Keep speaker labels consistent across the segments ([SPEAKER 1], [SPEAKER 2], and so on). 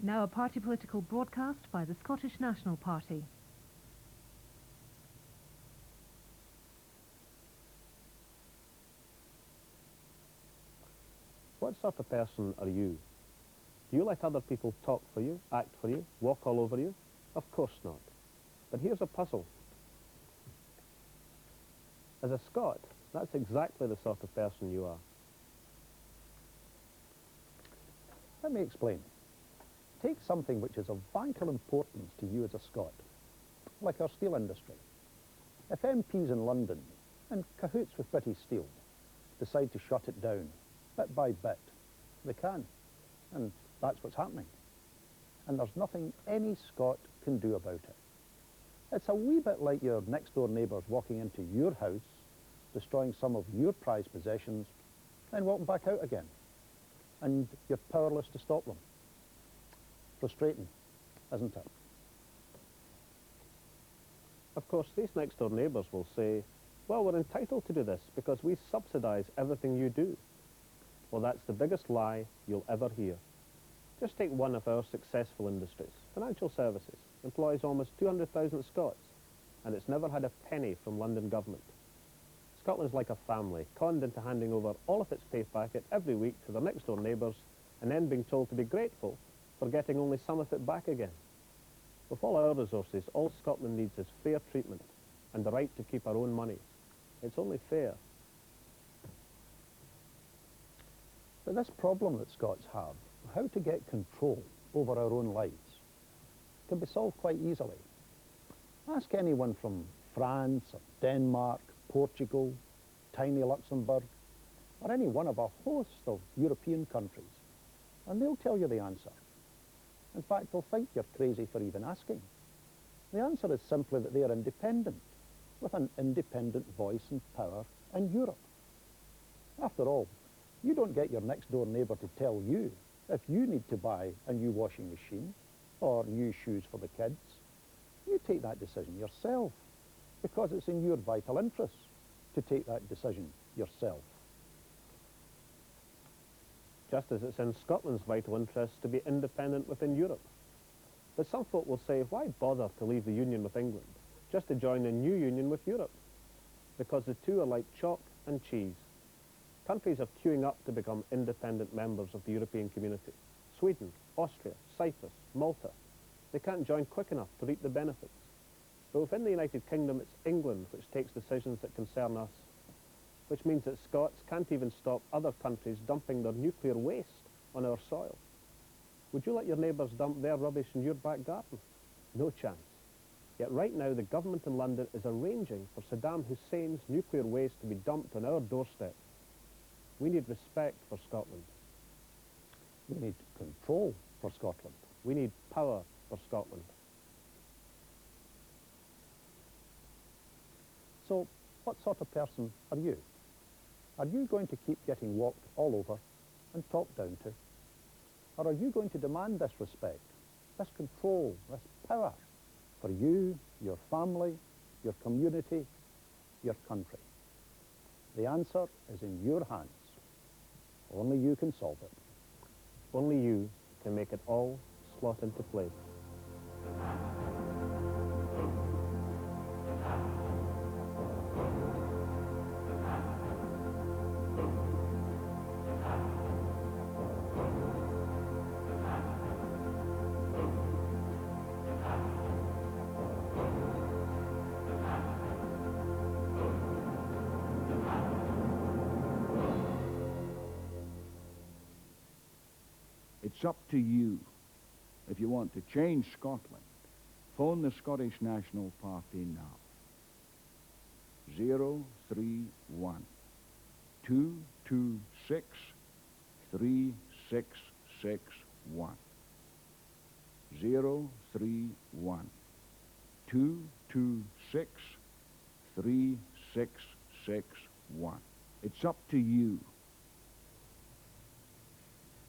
[SPEAKER 1] Now a party political broadcast by the Scottish National Party.
[SPEAKER 2] What sort of person are you? Do you let other people talk for you, act for you, walk all over you? Of course not. But here's a puzzle. As a Scot, that's exactly the sort of person you are.
[SPEAKER 3] Let me explain. Take something which is of vital importance to you as a Scot, like our steel industry. If MPs in London, in cahoots with British Steel, decide to shut it down, bit by bit, they can, and that's what's happening. And there's nothing any Scot can do about it. It's a wee bit like your next-door neighbours walking into your house, destroying some of your prized possessions, then walking back out again. And you're powerless to stop them. Frustrating, isn't it?
[SPEAKER 2] Of course, these next-door neighbours will say, well, we're entitled to do this because we subsidise everything you do. Well, that's the biggest lie you'll ever hear. Just take one of our successful industries. Financial services employs almost 200,000 Scots, and it's never had a penny from London government. Scotland's like a family, conned into handing over all of its pay packet every week to their next-door neighbours, and then being told to be grateful for getting only some of it back again. With all our resources, all Scotland needs is fair treatment and the right to keep our own money. It's only fair.
[SPEAKER 3] But this problem that Scots have, how to get control over our own lives, can be solved quite easily. Ask anyone from France or Denmark, Portugal, tiny Luxembourg, or any one of a host of European countries, and they'll tell you the answer. In fact, they'll think you're crazy for even asking. The answer is simply that they are independent, with an independent voice and power in Europe. After all, you don't get your next-door neighbour to tell you if you need to buy a new washing machine or new shoes for the kids. You take that decision yourself, because it's in your vital interests to take that decision yourself.
[SPEAKER 2] Just as it's in Scotland's vital interest to be independent within Europe. But some folk will say, why bother to leave the union with England, just to join a new union with Europe? Because the two are like chalk and cheese. Countries are queuing up to become independent members of the European community. Sweden, Austria, Cyprus, Malta. They can't join quick enough to reap the benefits. But within the United Kingdom, it's England which takes decisions that concern us, which means that Scots can't even stop other countries dumping their nuclear waste on our soil. Would you let your neighbours dump their rubbish in your back garden? No chance. Yet right now the government in London is arranging for Saddam Hussein's nuclear waste to be dumped on our doorstep. We need respect for Scotland.
[SPEAKER 3] We need control for Scotland.
[SPEAKER 2] We need power for Scotland.
[SPEAKER 3] So, what sort of person are you? Are you going to keep getting walked all over and talked down to? Or are you going to demand this respect, this control, this power for you, your family, your community, your country? The answer is in your hands. Only you can solve it.
[SPEAKER 2] Only you can make it all slot into place.
[SPEAKER 4] It's up to you. If you want to change Scotland, phone the Scottish National Party now. 031 226 3661. 031 226 3661. It's up to you.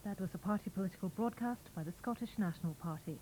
[SPEAKER 1] That was a party political broadcast by the Scottish National Party.